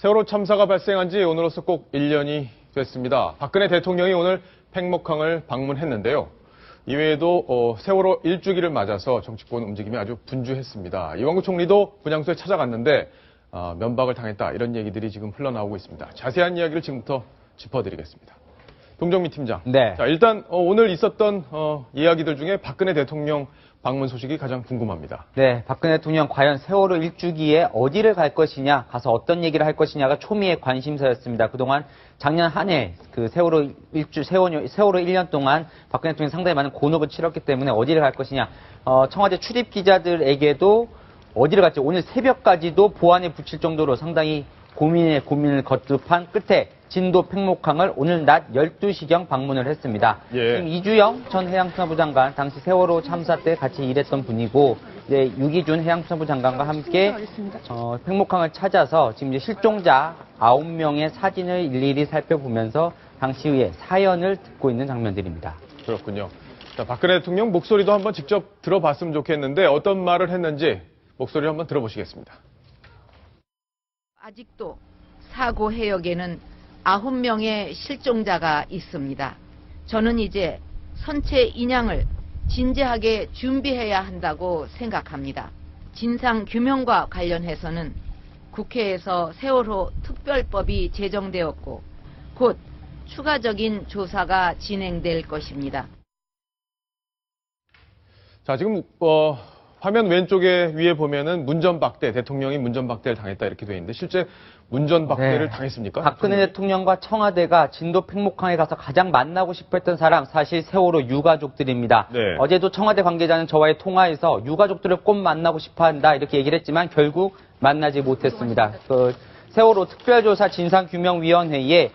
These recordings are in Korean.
세월호 참사가 발생한 지 오늘로써 꼭 1년이 됐습니다. 박근혜 대통령이 오늘 팽목항을 방문했는데요. 이외에도 세월호 1주기를 맞아서 정치권 움직임이 아주 분주했습니다. 이완구 총리도 분향소에 찾아갔는데 면박을 당했다, 이런 얘기들이 지금 흘러나오고 있습니다. 자세한 이야기를 지금부터 짚어드리겠습니다. 동정미 팀장. 네. 자, 일단 오늘 있었던 이야기들 중에 박근혜 대통령 방문 소식이 가장 궁금합니다. 네, 박근혜 대통령 과연 세월호 1주기에 어디를 갈 것이냐, 가서 어떤 얘기를 할 것이냐가 초미의 관심사였습니다. 그동안 작년 한 해 그 세월호 1년 동안 박근혜 대통령이 상당히 많은 곤혹을 치렀기 때문에 어디를 갈 것이냐, 청와대 출입 기자들에게도 어디를 갈지 오늘 새벽까지도 보안에 붙일 정도로 상당히 고민을 거듭한 끝에 진도 팽목항을 오늘 낮 12시경 방문을 했습니다. 예. 지금 이주영 전 해양수산부 장관, 당시 세월호 참사 때 같이 일했던 분이고, 이제 유기준 해양수산부 장관과 함께 팽목항을 찾아서 지금 이제 실종자 9명의 사진을 일일이 살펴보면서 당시의 사연을 듣고 있는 장면들입니다. 그렇군요. 자, 박근혜 대통령 목소리도 한번 직접 들어봤으면 좋겠는데 어떤 말을 했는지 목소리를 한번 들어보시겠습니다. 아직도 사고 해역에는 9명의 실종자가 있습니다. 저는 이제 선체 인양을 진지하게 준비해야 한다고 생각합니다. 진상 규명과 관련해서는 국회에서 세월호 특별법이 제정되었고 곧 추가적인 조사가 진행될 것입니다. 자, 지금 화면 왼쪽에 위에 보면은 문전박대, 대통령이 문전박대를 당했다 이렇게 돼 있는데 실제 문전박대를 당했습니까? 박근혜 대통령과 청와대가 진도 팽목항에 가서 가장 만나고 싶어 했던 사람, 사실 세월호 유가족들입니다. 네. 어제도 청와대 관계자는 저와의 통화에서 유가족들을 꼭 만나고 싶어 한다 이렇게 얘기를 했지만 결국 만나지 못했습니다. 세월호 특별조사 진상규명위원회에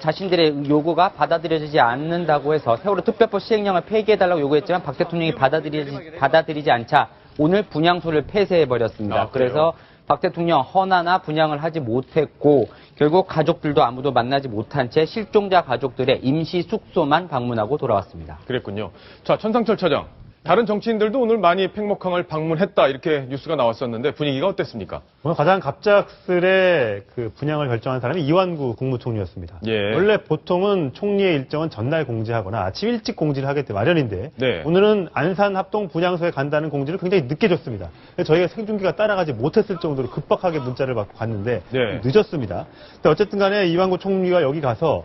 자신들의 요구가 받아들여지지 않는다고 해서 세월호 특별법 시행령을 폐기해달라고 요구했지만 박 대통령이 받아들이지 않자 오늘 분향소를 폐쇄해버렸습니다. 그래서 박 대통령 헌화나 분향을 하지 못했고 결국 가족들도 아무도 만나지 못한 채 실종자 가족들의 임시 숙소만 방문하고 돌아왔습니다. 그랬군요. 자, 천상철 차장. 다른 정치인들도 오늘 많이 팽목항을 방문했다 이렇게 뉴스가 나왔었는데 분위기가 어땠습니까? 오늘 가장 갑작스레 그 분향을 결정한 사람이 이완구 국무총리였습니다. 예. 원래 보통은 총리의 일정은 전날 공지하거나 아침 일찍 공지를 하게 돼 마련인데 네. 오늘은 안산 합동 분향소에 간다는 공지를 굉장히 늦게 줬습니다. 그래서 저희가 생중계가 따라가지 못했을 정도로 급박하게 문자를 받고 갔는데 네. 늦었습니다. 근데 어쨌든 간에 이완구 총리가 여기 가서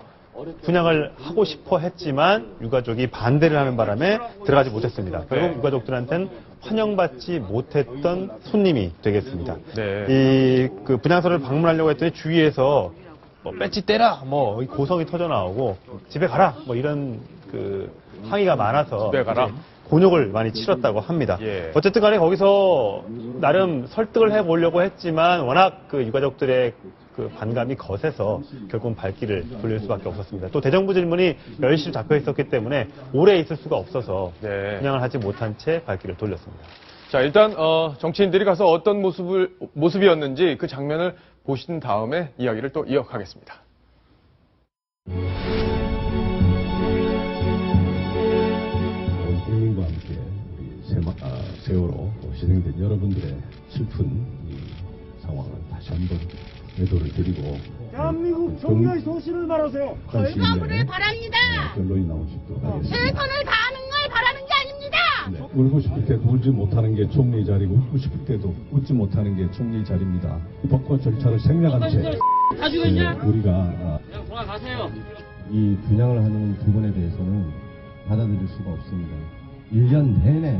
분향을 하고 싶어 했지만 유가족이 반대를 하는 바람에 들어가지 못했습니다. 결국 유가족들한테는 환영받지 못했던 손님이 되겠습니다. 네. 그 분향소를 방문하려고 했더니 주위에서 배지 떼라, 고성이 터져 나오고 집에 가라, 이런 그 항의가 많아서 집에 가라. 곤욕을 많이 치렀다고 합니다. 예. 어쨌든 간에 거기서 나름 설득을 해보려고 했지만 워낙 그 유가족들의 그 반감이 거세서 결국은 발길을 돌릴 수밖에 없었습니다. 또 대정부 질문이 10시로 잡혀 있었기 때문에 오래 있을 수가 없어서 네. 분향을 하지 못한 채 발길을 돌렸습니다. 자, 일단 정치인들이 가서 어떤 모습이었는지 그 장면을 보신 다음에 이야기를 또 이어가겠습니다. 국민과 함께 우리 세월호 진행된 여러분들의 슬픈 이 상황을 다시 한번 애도를 드리고 대한민국 정의의 소신을 말하세요. 결과물을 바랍니다. 결론이 나올 수 있도록 하겠습니다. 최선을 다하는 걸 바라는 게 아닙니다. 네. 울고 싶을 때도 울지 못하는 게 총리 자리고 웃고 싶을 때도 웃지 못하는 게 총리 자리입니다. 법과 절차를 생략한 채 우리가 그냥 돌아가세요. 이 분양을 하는 부분에 대해서는 받아들일 수가 없습니다. 1년 내내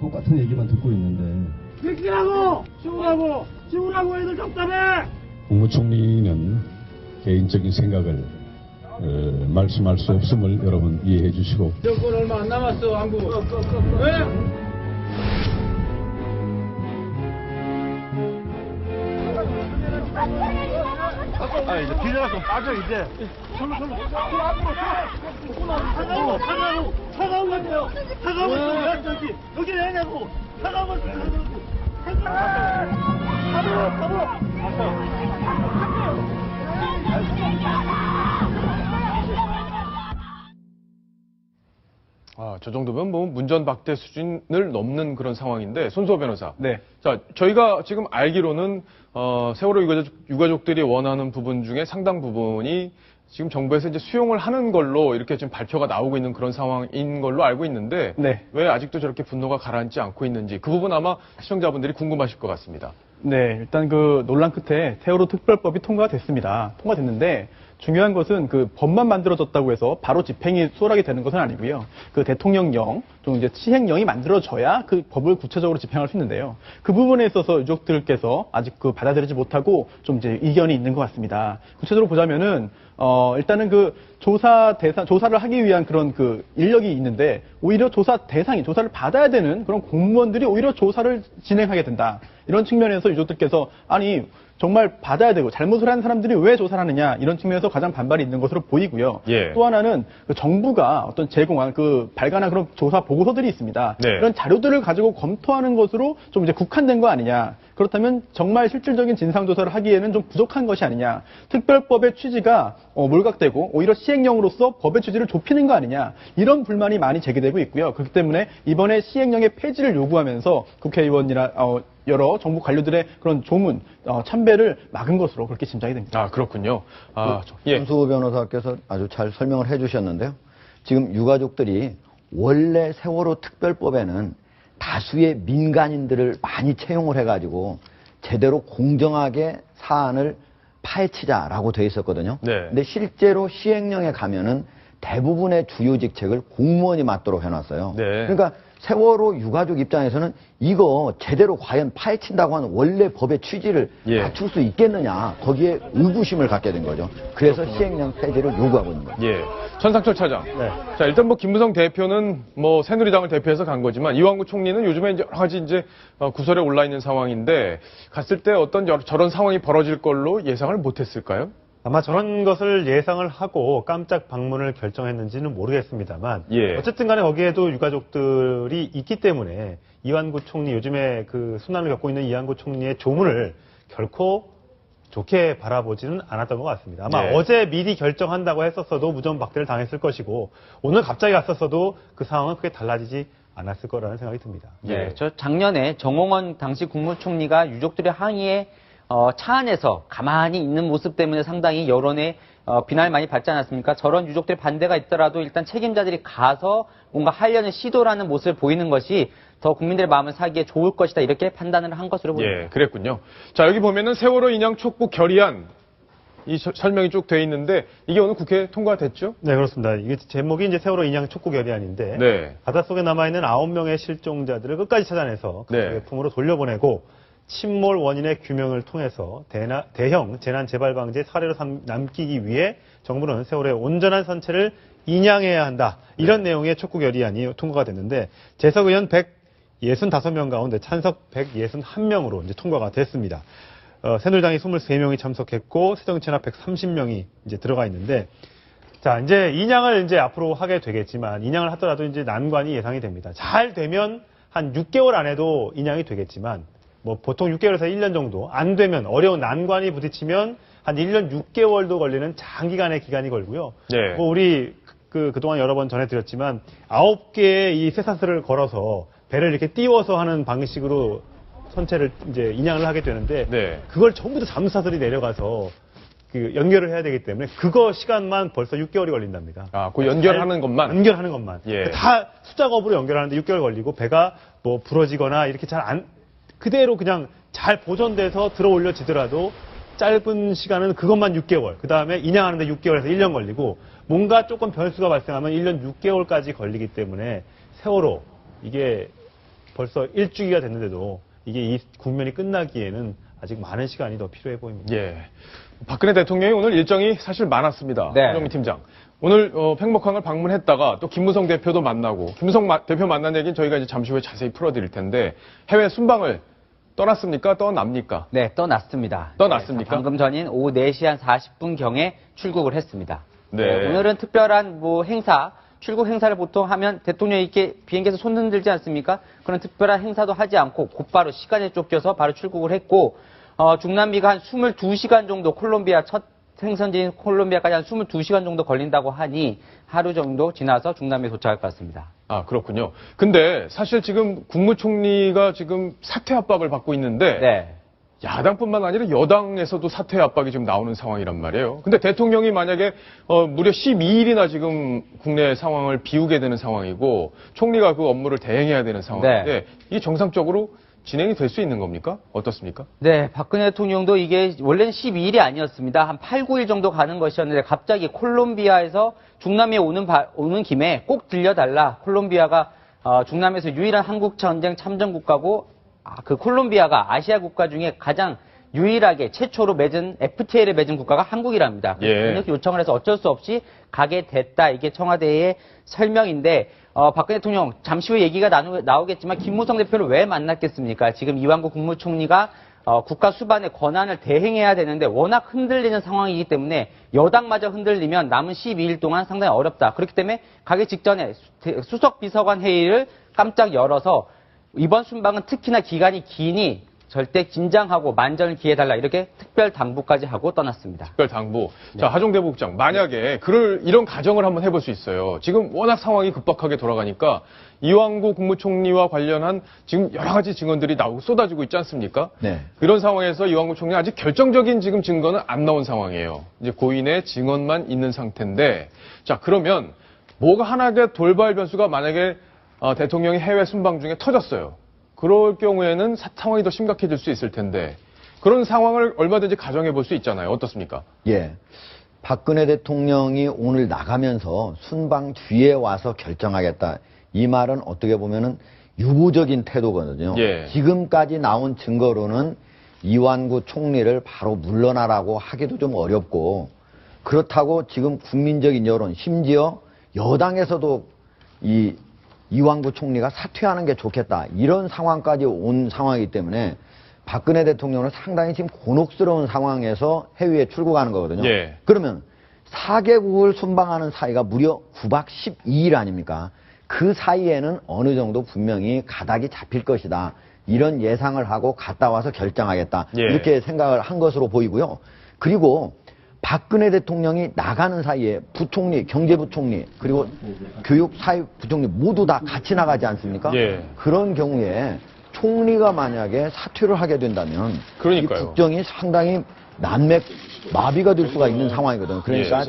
똑같은 얘기만 듣고 있는데 비키라고! 지우라고 애들 답답해! 국무총리는 개인적인 생각을 말씀할 수 없음을 여러분 이해해 주시고 정권 얼마 안 남았어, 한국. 왜? 이제 뒤져서 빠져, 이제. 차가운 건데요. 차가운 건 저기, 여기 내냐고. 차가운 건 저 정도면 뭐 문전박대 수준을 넘는 그런 상황인데, 손수호 변호사. 네. 자, 저희가 지금 알기로는 세월호 유가족들이 원하는 부분 중에 상당 부분이 지금 정부에서 이제 수용을 하는 걸로 이렇게 지금 발표가 나오고 있는 그런 상황인 걸로 알고 있는데, 네. 왜 아직도 저렇게 분노가 가라앉지 않고 있는지 그 부분 아마 시청자분들이 궁금하실 것 같습니다. 네, 일단 그 논란 끝에 세월호 특별법이 통과됐습니다. 통과됐는데 중요한 것은 그 법만 만들어졌다고 해서 바로 집행이 수월하게 되는 것은 아니고요. 그 대통령령, 좀 이제 시행령이 만들어져야 그 법을 구체적으로 집행할 수 있는데요. 그 부분에 있어서 유족들께서 아직 그 받아들이지 못하고 좀 이제 이견이 있는 것 같습니다. 구체적으로 보자면은 일단은 그 조사를 하기 위한 그런 그 인력이 있는데 오히려 조사를 받아야 되는 그런 공무원들이 오히려 조사를 진행하게 된다. 이런 측면에서 유족들께서 아니 정말 받아야 되고 잘못을 한 사람들이 왜 조사를 하느냐 이런 측면에서 가장 반발이 있는 것으로 보이고요. 예. 또 하나는 그 정부가 어떤 제공한 그 발간한 그런 조사 보고서들이 있습니다. 네. 이런 자료들을 가지고 검토하는 것으로 좀 이제 국한된 거 아니냐. 그렇다면 정말 실질적인 진상조사를 하기에는 좀 부족한 것이 아니냐. 특별법의 취지가 몰각되고 오히려 시행령으로서 법의 취지를 좁히는 거 아니냐. 이런 불만이 많이 제기되고 있고요. 그렇기 때문에 이번에 시행령의 폐지를 요구하면서 국회의원이나 여러 정부 관료들의 그런 조문, 참배를 막은 것으로 그렇게 짐작이 됩니다. 아, 그렇군요. 예. 손수호 변호사께서 아주 잘 설명을 해주셨는데요. 지금 유가족들이 원래 세월호 특별법에는 다수의 민간인들을 많이 채용을 해가지고 제대로 공정하게 사안을 파헤치자라고 돼 있었거든요. 네. 근데 실제로 시행령에 가면은 대부분의 주요 직책을 공무원이 맡도록 해놨어요. 네. 그러니까 세월호 유가족 입장에서는 이거 제대로 과연 파헤친다고 하는 원래 법의 취지를 예. 갖출 수 있겠느냐 거기에 의구심을 갖게 된 거죠. 그래서 시행령 폐지를 요구하고 있는 거죠. 예. 천상철 차장. 네. 자, 일단 뭐 김무성 대표는 뭐 새누리당을 대표해서 간 거지만 이완구 총리는 요즘에 이제 여러 가지 이제 구설에 올라 있는 상황인데 갔을 때 어떤 저런 상황이 벌어질 걸로 예상을 못 했을까요? 아마 저런 것을 예상을 하고 깜짝 방문을 결정했는지는 모르겠습니다만 예. 어쨌든 간에 거기에도 유가족들이 있기 때문에 이완구 총리 요즘에 그 순환을 겪고 있는 이완구 총리의 조문을 결코 좋게 바라보지는 않았던 것 같습니다. 아마 네. 어제 미리 결정한다고 했었어도 무전박대를 당했을 것이고 오늘 갑자기 갔었어도 그 상황은 크게 달라지지 않았을 거라는 생각이 듭니다. 예. 저 작년에 정홍원 당시 국무총리가 유족들의 항의에 차 안에서 가만히 있는 모습 때문에 상당히 여론의 비난을 많이 받지 않았습니까? 저런 유족들 반대가 있더라도 일단 책임자들이 가서 뭔가 하려는 시도라는 모습을 보이는 것이 더 국민들의 마음을 사기에 좋을 것이다 이렇게 판단을 한 것으로 보입니다. 예, 그랬군요. 자, 여기 보면은 세월호 인양 촉구 결의안 이 설명이 쭉 돼 있는데 이게 오늘 국회에 통과됐죠? 네, 그렇습니다. 이게 제목이 이제 세월호 인양 촉구 결의안인데 네. 바닷속에 남아있는 9명의 실종자들을 끝까지 찾아내서 그 네. 품으로 돌려보내고 침몰 원인의 규명을 통해서 대형 재난재발방지의 사례로 남기기 위해 정부는 세월호의 온전한 선체를 인양해야 한다. 이런 내용의 촉구 결의안이 통과가 됐는데 재석 의원 165명 가운데 찬석 161명으로 이제 통과가 됐습니다. 새누리당이 23명이 참석했고 새정치연합 130명이 이제 들어가 있는데 자, 이제 인양을 이제 앞으로 하게 되겠지만 인양을 하더라도 이제 난관이 예상이 됩니다. 잘 되면 한 6개월 안에도 인양이 되겠지만 뭐 보통 6개월에서 1년 정도 안 되면 어려운 난관이 부딪히면 한 1년 6개월도 걸리는 장기간의 기간이 걸고요. 네. 뭐 우리 그동안 여러 번 전해드렸지만 9개의 이 쇠사슬을 걸어서 배를 이렇게 띄워서 하는 방식으로 선체를 이제 인양을 하게 되는데 네. 그걸 전부 다 잠수사슬이 내려가서 그 연결을 해야 되기 때문에 그거 시간만 벌써 6개월이 걸린답니다. 아, 그 연결하는 것만? 연결하는 것만. 예. 다 수작업으로 연결하는데 6개월 걸리고 배가 뭐 부러지거나 이렇게 그대로 그냥 잘 보존돼서 들어 올려지더라도 짧은 시간은 그것만 6개월. 그 다음에 인양하는데 6개월에서 1년 걸리고 뭔가 조금 변수가 발생하면 1년 6개월까지 걸리기 때문에 세월호 이게 벌써 1주기가 됐는데도 이게 이 국면이 끝나기에는 아직 많은 시간이 더 필요해 보입니다. 예. 박근혜 대통령이 오늘 일정이 사실 많았습니다. 네. 한정민 팀장. 오늘 팽목항을 방문했다가 또 김무성 대표도 만나고 김무성 대표 만난 얘기는 저희가 이제 잠시 후에 자세히 풀어드릴 텐데 해외 순방을 떠났습니까? 떠납니까? 네, 떠났습니다. 떠났습니까? 네, 방금 전인 오후 4시 한 40분경에 출국을 했습니다. 네. 오늘은 특별한 출국 행사를 보통 하면 대통령이 이렇게 비행기에서 손 흔들지 않습니까? 그런 특별한 행사도 하지 않고 곧바로 시간에 쫓겨서 바로 출국을 했고, 중남미가 한 22시간 정도 콜롬비아 첫 생선지인 콜롬비아까지 한 22시간 정도 걸린다고 하니 하루 정도 지나서 중남미에 도착할 것 같습니다. 아, 그렇군요. 근데 사실 지금 국무총리가 지금 사퇴 압박을 받고 있는데 네. 야당뿐만 아니라 여당에서도 사퇴 압박이 지금 나오는 상황이란 말이에요. 근데 대통령이 만약에 무려 12일이나 지금 국내 상황을 비우게 되는 상황이고 총리가 그 업무를 대행해야 되는 상황인데 네. 이게 정상적으로 진행이 될 수 있는 겁니까? 어떻습니까? 네, 박근혜 대통령도 이게 원래는 12일이 아니었습니다. 한 8, 9일 정도 가는 것이었는데 갑자기 콜롬비아에서 중남미에 오는 김에 꼭 들려달라. 콜롬비아가 중남미에서 유일한 한국 전쟁 참전 국가고 그 콜롬비아가 아시아 국가 중에 가장 유일하게 최초로 맺은 FTA를 맺은 국가가 한국이랍니다. 예. 이렇게 요청을 해서 어쩔 수 없이 가게 됐다. 이게 청와대의 설명인데 박근혜 대통령 잠시 후에 얘기가 나오겠지만 김무성 대표를 왜 만났겠습니까? 지금 이완구 국무총리가 국가 수반의 권한을 대행해야 되는데 워낙 흔들리는 상황이기 때문에 여당마저 흔들리면 남은 12일 동안 상당히 어렵다. 그렇기 때문에 가기 직전에 수석 비서관 회의를 깜짝 열어서 이번 순방은 특히나 기간이 기니 절대 긴장하고 만전을 기해달라 이렇게 특별 당부까지 하고 떠났습니다. 특별 당부. 자, 하종대 부국장, 만약에 이런 가정을 한번 해볼 수 있어요. 지금 워낙 상황이 급박하게 돌아가니까 이완구 국무총리와 관련한 지금 여러 가지 증언들이 나오고 쏟아지고 있지 않습니까? 네. 그런 상황에서 이완구 총리 아직 결정적인 지금 증거는 안 나온 상황이에요. 이제 고인의 증언만 있는 상태인데, 자, 그러면 뭐가 하나의 돌발 변수가 만약에 대통령이 해외 순방 중에 터졌어요. 그럴 경우에는 상황이 더 심각해질 수 있을 텐데 그런 상황을 얼마든지 가정해 볼 수 있잖아요. 어떻습니까? 예. 박근혜 대통령이 오늘 나가면서 순방 뒤에 와서 결정하겠다. 이 말은 어떻게 보면은 유보적인 태도거든요. 예. 지금까지 나온 증거로는 이완구 총리를 바로 물러나라고 하기도 좀 어렵고 그렇다고 지금 국민적인 여론 심지어 여당에서도 이완구 총리가 사퇴하는 게 좋겠다. 이런 상황까지 온 상황이기 때문에 박근혜 대통령은 상당히 지금 곤혹스러운 상황에서 해외에 출국하는 거거든요. 예. 그러면 4개국을 순방하는 사이가 무려 9박 12일 아닙니까? 그 사이에는 어느 정도 분명히 가닥이 잡힐 것이다. 이런 예상을 하고 갔다 와서 결정하겠다. 예. 이렇게 생각을 한 것으로 보이고요. 그리고 박근혜 대통령이 나가는 사이에 부총리, 경제부총리, 그리고 교육사회부총리 모두 다 같이 나가지 않습니까? 예. 그런 경우에 총리가 만약에 사퇴를 하게 된다면 그러니까요. 이 국정이 상당히 마비가 될 수가 있는 상황이거든요. 그러니까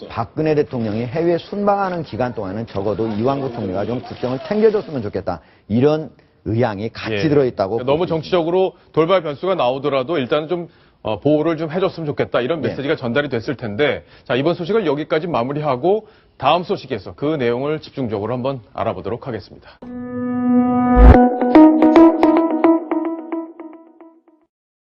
박근혜 대통령이 해외 순방하는 기간 동안은 적어도 이완구 총리가 좀 국정을 챙겨줬으면 좋겠다. 이런 의향이 같이 들어있다고. 너무 정치적으로 돌발 변수가 나오더라도 일단은 좀 보호를 좀 해줬으면 좋겠다. 이런 메시지가 전달이 됐을 텐데 자, 이번 소식을 여기까지 마무리하고 다음 소식에서 그 내용을 집중적으로 한번 알아보도록 하겠습니다.